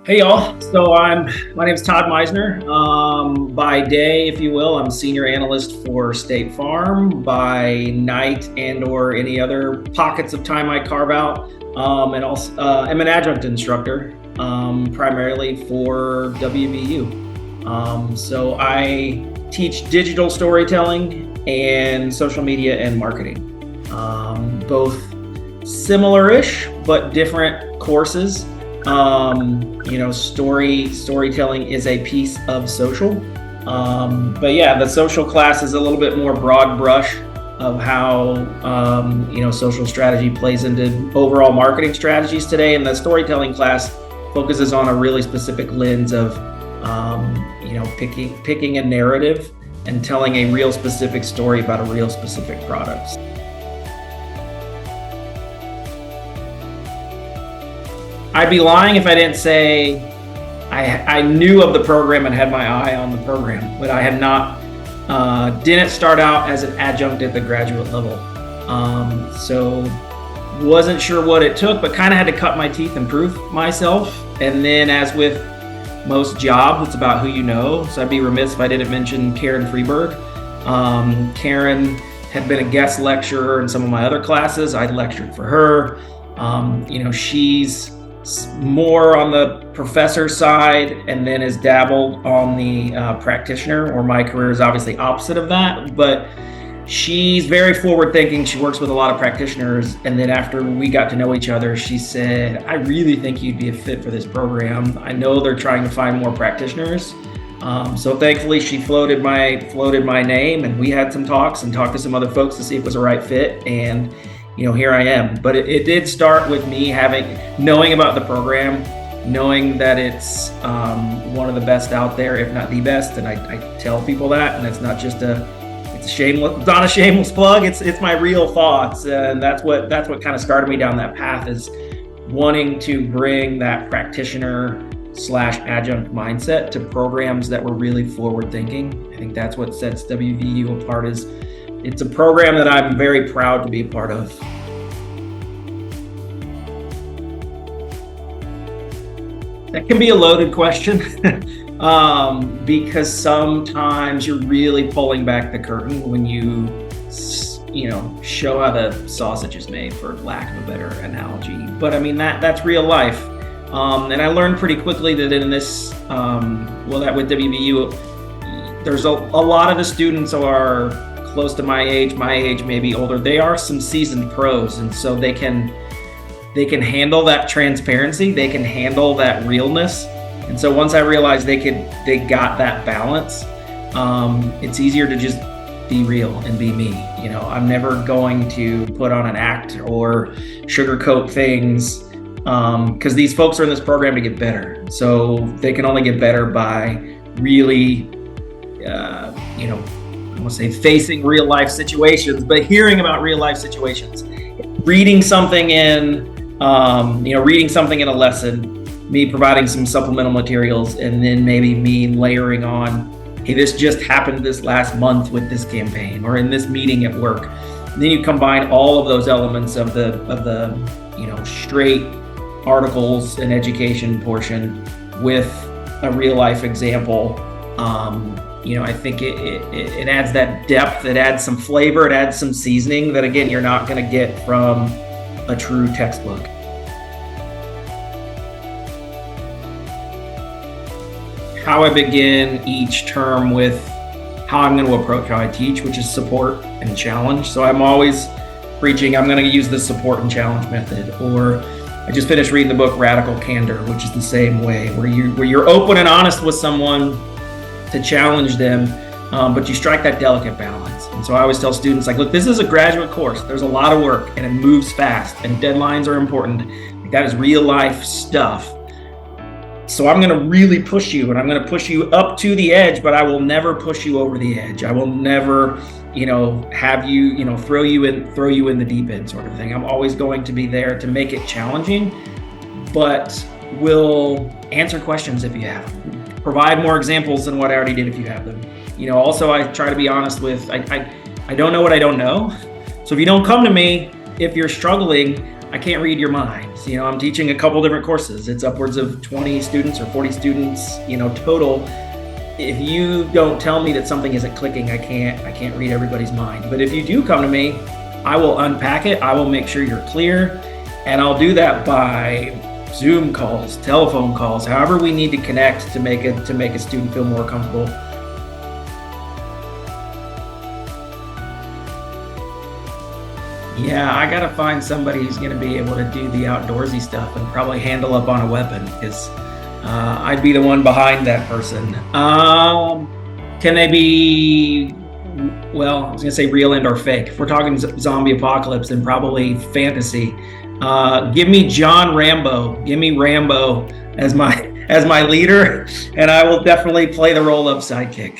Hey y'all, my name is Tod Meisner. By day, if you will, I'm Senior Analyst for State Farm. By night and or any other pockets of time I carve out, and also I'm an Adjunct Instructor, primarily for WVU. So I teach digital storytelling and social media and marketing, both similar-ish but different courses. Storytelling is a piece of social. But yeah, the social class is a little bit more broad brush of how, social strategy plays into overall marketing strategies today. And the storytelling class focuses on a really specific lens of, picking a narrative and telling a real specific story about a real specific product. I'd be lying if I didn't say I knew of the program and had my eye on the program, but I had not, didn't start out as an adjunct at the graduate level. So wasn't sure what it took, but kind of had to cut my teeth and prove myself. And then as with most jobs, it's about who you know. So I'd be remiss if I didn't mention Karen Freeberg. Karen had been a guest lecturer in some of my other classes. I'd lectured for her. She's more on the professor side and then has dabbled on the practitioner, or my career is obviously opposite of that, but she's very forward thinking. She works with a lot of practitioners, and then after we got to know each other, she said, I really think you'd be a fit for this program. I know they're trying to find more practitioners. So thankfully she floated my name, and we had some talks and talked to some other folks to see if it was a right fit, and here I am. But it did start with me knowing about the program, knowing that it's one of the best out there, if not the best. And I tell people that, and it's not just not a shameless plug. It's my real thoughts, and that's what kind of started me down that path, is wanting to bring that practitioner/adjunct mindset to programs that were really forward thinking. I think that's what sets WVU apart. It's a program that I'm very proud to be a part of. That can be a loaded question because sometimes you're really pulling back the curtain when you show how the sausage is made, for lack of a better analogy. But I mean, that's real life. And I learned pretty quickly that in this, that with WVU, there's a lot of the students are close to my age, maybe older. They are some seasoned pros, and so they can handle that transparency. They can handle that realness. And so once I realized they got that balance, it's easier to just be real and be me. I'm never going to put on an act or sugarcoat things, because these folks are in this program to get better. So they can only get better by really, I want to say facing real life situations, but hearing about real life situations, reading something in a lesson, me providing some supplemental materials, and then maybe me layering on, hey, this just happened this last month with this campaign or in this meeting at work. And then you combine all of those elements of the straight articles and education portion with a real life example. I think it adds that depth, it adds some flavor, it adds some seasoning that, again, you're not going to get from a true textbook. How I begin each term with how I'm going to approach how I teach, which is support and challenge. So I'm always preaching, I'm going to use the support and challenge method. Or I just finished reading the book Radical Candor, which is the same way, where you're open and honest with someone to challenge them, but you strike that delicate balance. And so I always tell students, look, this is a graduate course. There's a lot of work, and it moves fast, and deadlines are important. That is real life stuff. So I'm going to really push you, and I'm going to push you up to the edge, but I will never push you over the edge. I will never, have you, throw you in the deep end sort of thing. I'm always going to be there to make it challenging, but will answer questions if you have them. Provide more examples than what I already did if you have them. Also I try to be honest with, I don't know what I don't know. So if you don't come to me, if you're struggling, I can't read your minds. I'm teaching a couple different courses. It's upwards of 20 students or 40 students, total. If you don't tell me that something isn't clicking, I can't read everybody's mind. But if you do come to me, I will unpack it. I will make sure you're clear. And I'll do that by Zoom calls, telephone calls, however we need to connect to make a student feel more comfortable. Yeah, I gotta find somebody who's gonna be able to do the outdoorsy stuff and probably handle up on a weapon, because I'd be the one behind that person. Can they be, well, I was gonna say real and or fake. If we're talking zombie apocalypse, then probably fantasy. Give me John Rambo. Give me Rambo as my leader, and I will definitely play the role of sidekick.